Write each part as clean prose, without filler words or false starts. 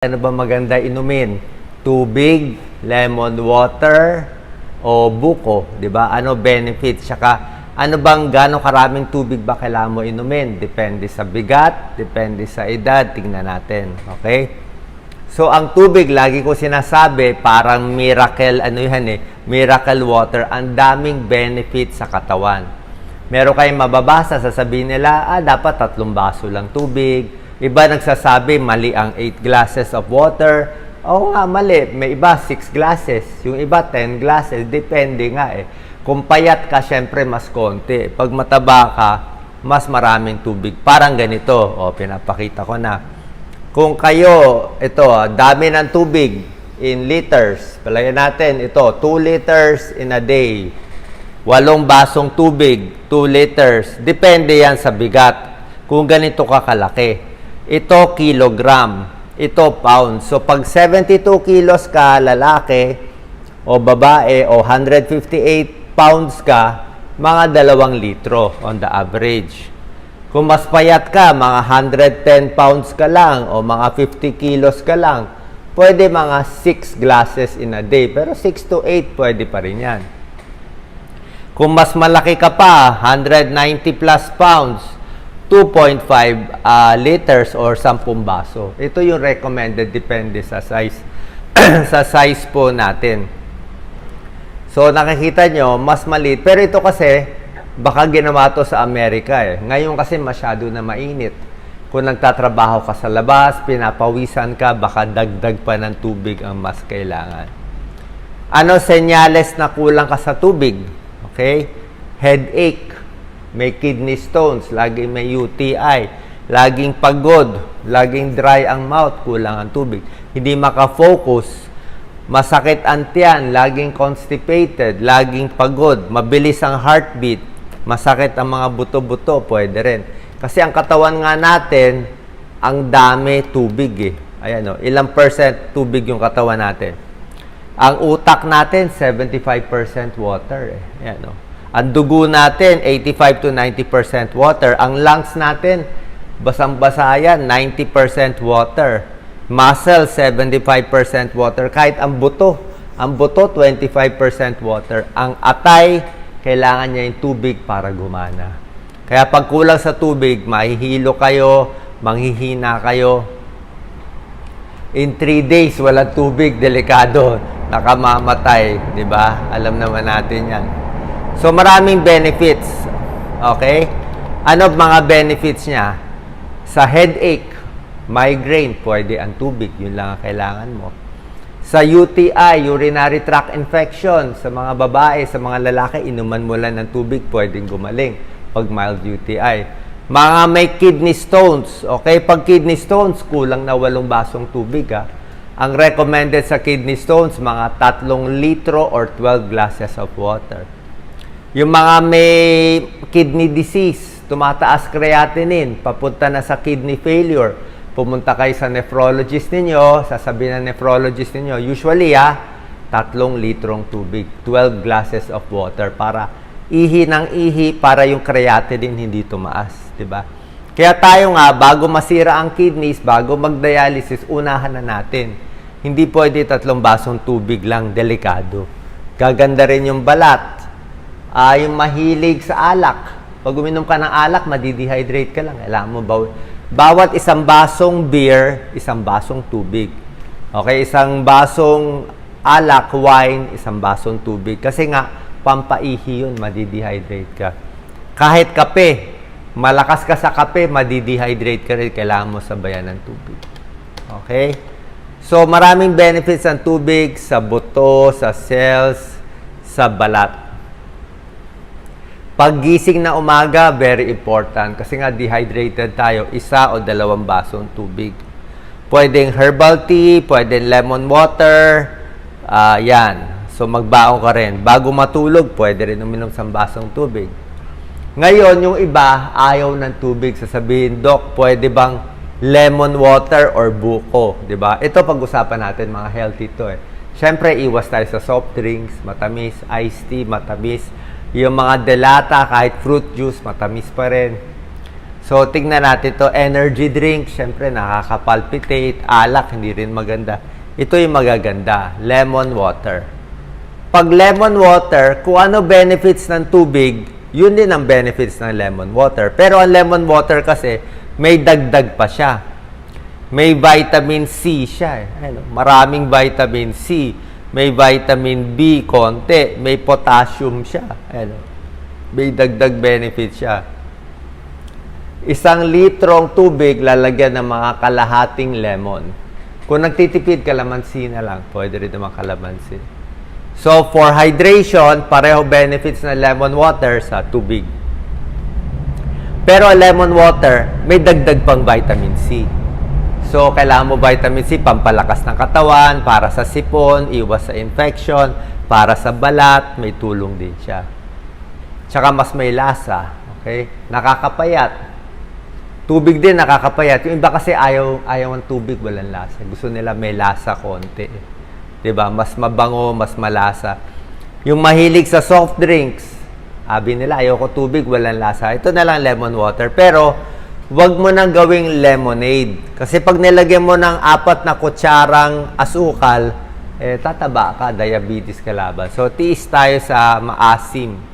Ano ba maganda inumin? Tubig, lemon water, o buko, 'di ba? Ano benefits? Tsaka ano bang gaano karaming tubig ba kailangan mo inumin? Depende sa bigat, depende sa edad, tingnan natin, okay? So ang tubig, lagi ko sinasabi, parang miracle miracle water, ang daming benefits sa katawan. Meron kayong mababasa, sasabihin nila, dapat 3 baso lang tubig. Iba nagsasabi, mali ang 8 glasses of water. Oo nga, mali. May iba, 6 glasses. Yung iba, 10 glasses. Depende nga eh. Kung payat ka, syempre mas konti. Pag mataba ka, mas maraming tubig. Parang ganito. O, pinapakita ko na. Kung kayo, ito, dami ng tubig in liters. Palayan natin, ito, 2 liters in a day. 8 basong tubig, 2 liters. Depende yan sa bigat. Kung ganito ka kalaki. Ito, kilogram. Ito, pound. So, pag 72 kilos ka, lalaki, o babae, o 158 pounds ka, mga 2 litro on the average. Kung mas payat ka, mga 110 pounds ka lang, o mga 50 kilos ka lang, pwede mga 6 glasses in a day. Pero 6 to 8, pwede pa rin yan. Kung mas malaki ka pa, 190 plus pounds, 2.5 liters or 10 baso. Ito yung recommended, depende sa size sa size po natin. So nakikita nyo, mas maliit. Pero ito kasi, baka ginawa to sa Amerika eh. Ngayon kasi masyado na mainit. Kung nagtatrabaho ka sa labas, pinapawisan ka, baka dagdag pa ng tubig ang mas kailangan. Ano senyales na kulang ka sa tubig? Okay? Headache. May kidney stones, laging may UTI, laging pagod, laging dry ang mouth, kulang ang tubig. Hindi makafocus, masakit ang tiyan, laging constipated, laging pagod, mabilis ang heartbeat, masakit ang mga buto-buto, pwede rin. Kasi ang katawan nga natin, ang dami tubig eh. Ayan o, ilang percent tubig yung katawan natin. Ang utak natin, 75% water eh. Ayan o. Ang dugo natin, 85 to 90% water. Ang lungs natin, basang-basa yan, 90% water. Muscle, 75% water. Kahit ang buto, 25% water. Ang atay, kailangan niya yung tubig para gumana. Kaya pag kulang sa tubig, mahihilo kayo, manghihina kayo. In 3 days, walang tubig, delikado. Nakamamatay, di ba? Alam naman natin yan. So, maraming benefits. Okay? Ano mga benefits niya? Sa headache, migraine, pwede ang tubig. Yun lang ang kailangan mo. Sa UTI, urinary tract infection, sa mga babae, sa mga lalaki, inuman mo lang ng tubig, pwedeng gumaling pag mild UTI. Mga may kidney stones. Okay? Pag kidney stones, kulang na 8 basong tubig. Ang recommended sa kidney stones, mga 3 litro or 12 glasses of water. Yung mga may kidney disease, tumataas creatinine, papunta na sa kidney failure. Pumunta kayo sa nephrologist ninyo, sasabihin ng nephrologist ninyo, usually 3 litrong tubig, 12 glasses of water para ihi ng ihi para yung creatinine hindi tumaas, di ba? Kaya tayo nga, bago masira ang kidneys, bago mag-dialysis, unahan na natin. Hindi pwede 3 basong tubig lang, delikado. Gaganda rin yung balat. Yung mahilig sa alak. Pag uminom ka ng alak, madidehydrate ka lang. Kailangan mo bawat 1 basong beer, 1 basong tubig. Okay, 1 basong alak, wine, 1 basong tubig. Kasi nga, pampaihi yun, madidehydrate ka. Kahit kape, malakas ka sa kape, madidehydrate ka rin. Kailangan mo sabayan ng tubig. Okay? So, maraming benefits ang tubig sa buto, sa cells, sa balat. Paggising na umaga, very important. Kasi nga, dehydrated tayo. 1 o 2 basong tubig. Pwedeng herbal tea, pwedeng lemon water. Yan. So, magbaon ka rin. Bago matulog, pwede rin uminom 1 basong tubig. Ngayon, yung iba, ayaw ng tubig. Sasabihin, Doc, pwede bang lemon water or buko? Diba? Ito, pag-usapan natin, mga healthy to eh. Siyempre, iwas tayo sa soft drinks, matamis, iced tea, matamis. Yung mga delata, kahit fruit juice, matamis pa rin. So, tingnan natin to energy drink, syempre nakaka-palpitate, alak, hindi rin maganda. Ito yung magaganda, lemon water. Pag lemon water, kung ano benefits ng tubig, yun din ang benefits ng lemon water. Pero ang lemon water kasi, may dagdag pa siya. May vitamin C siya. Ano, maraming vitamin C. May vitamin B, konti. May potassium siya. Ano, may dagdag benefit siya. 1 litrong tubig, lalagyan ng mga kalahating lemon. Kung nagtitipid, kalamansi na lang. Pwede rin naman kalamansi. So, for hydration, pareho benefits ng lemon water sa tubig. Pero lemon water, may dagdag pang vitamin C. So, kailangan mo vitamin C, pampalakas ng katawan, para sa sipon, iwas sa infection, para sa balat, may tulong din siya. Tsaka mas may lasa. Okay? Nakakapayat. Tubig din nakakapayat. Yung iba kasi ayaw ng tubig, walang lasa. Gusto nila may lasa konti. 'Di ba? Mas mabango, mas malasa. Yung mahilig sa soft drinks, sabi nila ayoko tubig, walang lasa. Ito na lang lemon water. Pero wag mo nang gawing lemonade. Kasi pag nilagyan mo ng 4 na kutsarang asukal, tataba ka, diabetes ka laban. So tiis tayo sa maasim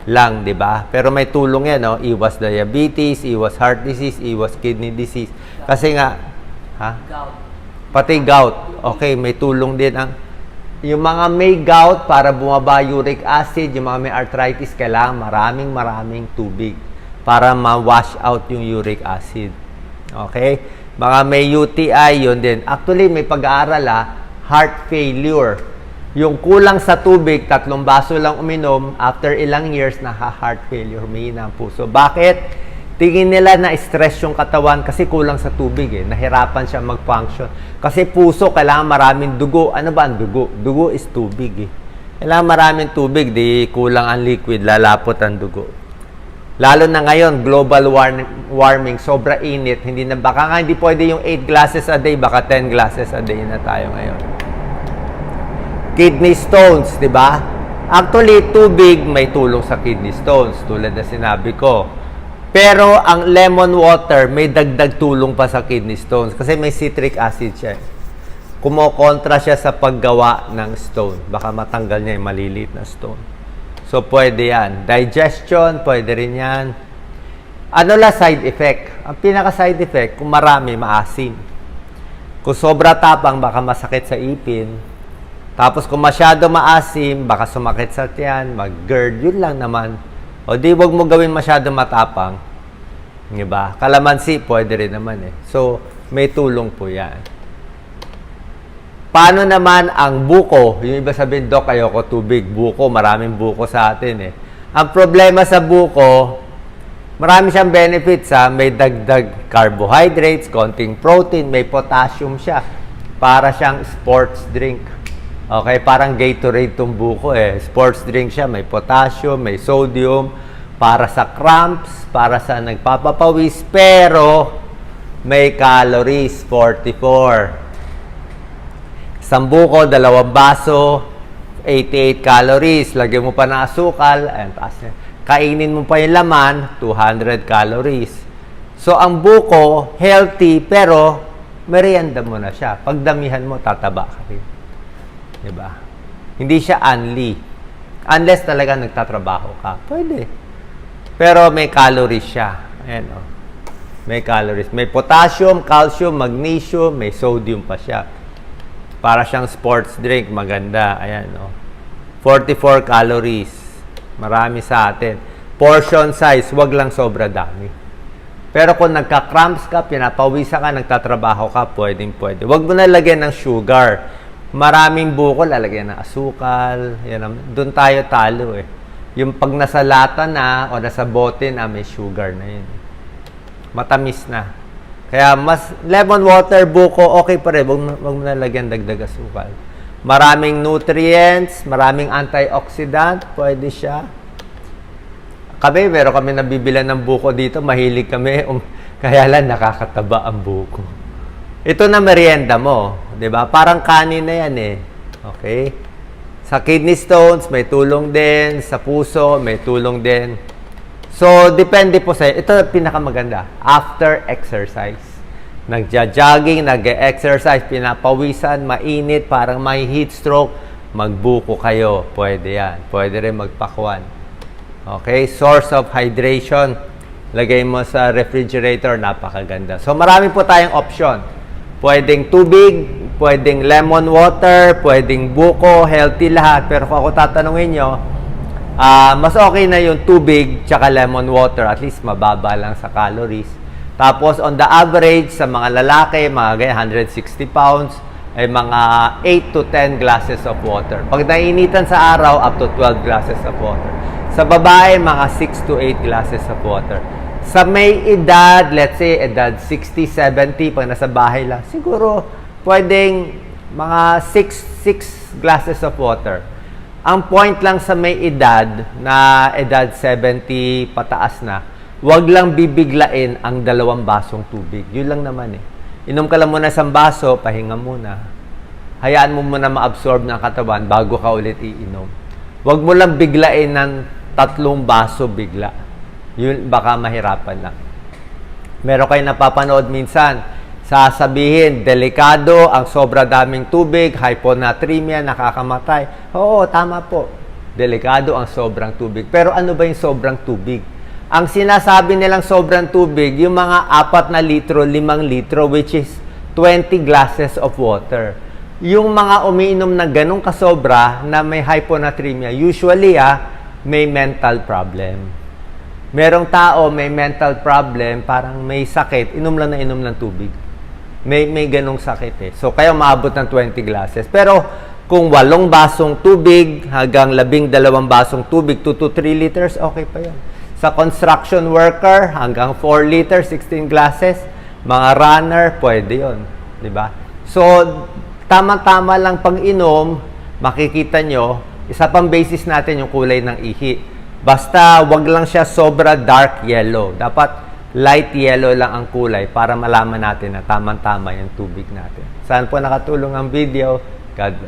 lang, 'di ba? Pero may tulong 'yan, no? Iwas diabetes, iwas heart disease, iwas kidney disease. Kasi nga, Gout. pati gout. Okay, may tulong din ang yung mga may gout para bumaba uric acid, yung mga may arthritis, kailangan maraming tubig para ma-wash out yung uric acid. Okay? Mga may UTI, yun din. Actually, may pag-aaral, heart failure. Yung kulang sa tubig, 3 baso lang uminom, after ilang years, heart failure, humihina ang puso. Bakit? Tingin nila na stress yung katawan kasi kulang sa tubig Nahirapan siya mag-function. Kasi puso, kailangan maraming dugo. Ano ba ang dugo? Dugo is tubig Kailangan maraming tubig, di kulang ang liquid, lalapot ang dugo. Lalo na ngayon, global warming, sobra init. Baka nga hindi pwede yung 8 glasses a day, baka 10 glasses a day na tayo ngayon. Kidney stones, di ba? Actually, tubig may tulong sa kidney stones, tulad na sinabi ko. Pero ang lemon water, may dagdag tulong pa sa kidney stones kasi may citric acid siya. Kumokontra siya sa paggawa ng stone. Baka matanggal niya yung maliliit na stone. So, pwede yan. Digestion, pwede rin yan. Ano la side effect? Ang pinaka-side effect, kung marami, maasim. Kung sobra tapang, baka masakit sa ipin. Tapos kung masyado maasim, baka sumakit sa tiyan, mag-GERD, yun lang naman. O di, wag mo gawin masyado matapang. Diba? Kalamansi, pwede rin naman So, may tulong po yan. Paano naman ang buko? Yung iba sabihin, Doc, ayoko tubig. Buko, maraming buko sa atin Ang problema sa buko, marami siyang benefits May dagdag carbohydrates, konting protein, may potassium siya. Para siyang sports drink. Okay, parang Gatorade tong buko Sports drink siya, may potassium, may sodium, para sa cramps, para sa nagpapapawis, pero may calories, 44. Isang buko, 2 baso, 88 calories. Lagyan mo pa ng asukal, ayan, taas niya. Kainin mo pa yung laman, 200 calories. So, ang buko, healthy, pero merienda mo na siya. Pagdamihan mo, tataba ka rin. Diba? Hindi siya unli. Unless talaga nagtatrabaho ka. Pwede. Pero may calories siya. Ayan, May calories. May potassium, calcium, magnesium, may sodium pa siya. Para siyang sports drink. Maganda. Ayan, 44 calories. Marami sa atin. Portion size, wag lang sobra dami. Pero kung nagka-cramps ka, pinapawisan ka, nagtatrabaho ka, pwede. Wag mo na lagyan ng sugar. Maraming buko, lalagyan ng asukal. Doon tayo talo Yung pag nasa lata na o nasa bote na, may sugar na yun. Matamis na. Kaya mas lemon water, buko, okay pa rin. Wag mo na lagyan dagdag asukal. Maraming nutrients, maraming antioxidant, pwede siya. Meron kami nabibilan ng buko dito. Mahilig kami. Kaya lang nakakataba ang buko. Ito na merienda mo, 'di ba? Parang kanin na 'yan Okay? Sa kidney stones may tulong din, sa puso may tulong din. So, depende po sa ito pinakamaganda. After exercise. Nagja-jogging, nag-exercise, pinapawisan, mainit, parang may heat stroke, magbuko kayo. Pwede yan. Pwede rin magpakwan. Okay? Source of hydration. Lagay mo sa refrigerator, napakaganda. So, marami po tayong option. Pwedeng tubig, pwedeng lemon water, pwedeng buko, healthy lahat. Pero kung ako tatanungin nyo, mas okay na yung tubig tsaka lemon water. At least mababa lang sa calories. Tapos, on the average, sa mga lalaki, mga 160 pounds, ay mga 8 to 10 glasses of water. Pag nainitan sa araw, up to 12 glasses of water. Sa babae, mga 6 to 8 glasses of water. Sa may edad, let's say, edad 60, 70, pag nasa bahay lang, siguro, pwedeng mga 6 glasses of water. Ang point lang sa may edad, na edad 70 pataas na, wag lang bibiglain ang 2 basong tubig. Yun lang naman eh. Inom ka lang muna isang baso, pahinga muna. Hayaan mo muna ma-absorb ng katawan bago ka ulit iinom. Wag mo lang biglain ng 3 baso bigla. Yun, baka mahirapan lang. Meron kayo napapanood minsan, sasabihin, delikado ang sobra daming tubig, hyponatremia, nakakamatay. Oo, tama po. Delikado ang sobrang tubig. Pero ano ba yung sobrang tubig? Ang sinasabi nilang sobrang tubig, yung mga 4 na litro, 5 litro, which is 20 glasses of water. Yung mga umiinom na ganong kasobra na may hyponatremia, usually may mental problem. Merong tao may mental problem, parang may sakit, inom lang na inom ng tubig. May ganong sakit eh. So, kaya maabot ng 20 glasses. Pero, kung 8 basong tubig, hanggang 12 basong tubig, 2 to 3 liters, okay pa yan. Sa construction worker, hanggang 4 liters, 16 glasses. Mga runner, pwede yun. Diba? So, tama-tama lang pag-inom, makikita nyo, isa pang basis natin yung kulay ng ihi. Basta, wag lang siya sobra dark yellow. Dapat, light yellow lang ang kulay para malaman natin na tamang-tama yung tubig natin. Saan po nakatulong ang video? God bless.